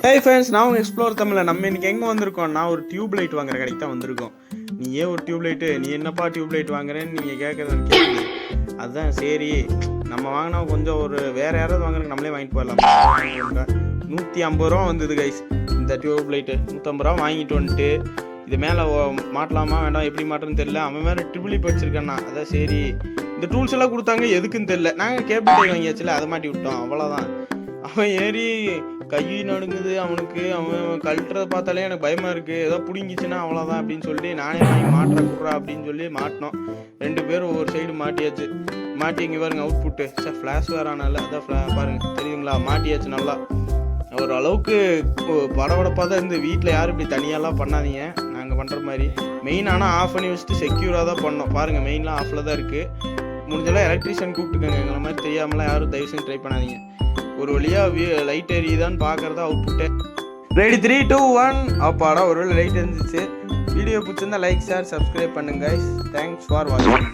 Hey friends, நான் உங்கள் explore தமிழில் நம்ம இன்றைக்கி எங்கே வந்திருக்கோம்னா ஒரு டியூப் லைட் வாங்குற கடைக்கு தான் வந்திருக்கோம். நீ ஏன் ஒரு டியூப் லைட்டு, நீ என்னப்பா டியூப் லைட் வாங்குறேன்னு நீங்கள் கேட்குறது அதுதான் சரி, நம்ம வாங்கினா கொஞ்சம் ஒரு வேறு யாராவது வாங்குறதுக்கு நம்மளே வாங்கிட்டு போயிடலாம். 150 ரூபா வந்தது கைஸ். இந்த டியூப் லைட்டு 150 ரூபா வாங்கிட்டு வந்துட்டு இது மேலே மாட்டலாமா வேண்டாம், எப்படி மாட்டுறதுன்னு தெரியல. அவன் வேறு ட்ரிபிள் படிச்சிருக்கான்னா, அதான் சரி இந்த டூல்ஸ் எல்லாம் கொடுத்தாங்க, எதுக்குன்னு தெரியல. நாங்கள் கேபிள் டை வாங்கியாச்சுல, அதை மாட்டி விட்டோம், அவ்வளோதான். அவன் ஏறி கை நடுங்குது அவனுக்கு, அவன் கழட்டுறதை பார்த்தாலே எனக்கு பயமாக இருக்குது, ஏதோ பிடிங்கிச்சுன்னா அவ்வளோதான் அப்படின்னு சொல்லி நானே வாங்கி மாட்டுற குடுறா அப்படின்னு சொல்லி மாட்டினோம். 2 பேரும் ஒவ்வொரு சைடு மாட்டியாச்சு. மாட்டி இங்கே பாருங்க அவுட் புட்டு சார் ஃப்ளாஷ் வேறு ஆனால அதான் பாருங்கள் தெரியுதுங்களா, மாட்டியாச்சு. நல்லா ஒரு அளவுக்கு படபடப்பாக தான் இருந்து. வீட்டில் யாரும் இப்படி தனியாலாம் பண்ணாதீங்க, நாங்கள் பண்ணுற மாதிரி. மெயின் ஆனால் ஆஃப் பண்ணி வச்சுட்டு செக்யூராக தான் பண்ணோம். பாருங்கள் மெயின்லாம் ஆஃபில் தான் இருக்குது. முடிஞ்செல்லாம் எலக்ட்ரிஷியன் கூப்பிட்டுக்கோங்க, எங்களை மாதிரி தெரியாமலாம் யாரும் தயவு செஞ்சு ட்ரை பண்ணாதீங்க. ஒரு வழியாக லைட் எரியுதான்னு பார்க்குறதா அவுட்புட்டு. ரெடி 3 2 1 அப்பாடா, ஒரு வேளை லைட் இருந்துச்சு. வீடியோ பிடிச்சிருந்தா லைக் ஷேர் சப்ஸ்கிரைப் பண்ணுங்க. தேங்க்ஸ் ஃபார் வாட்சிங்.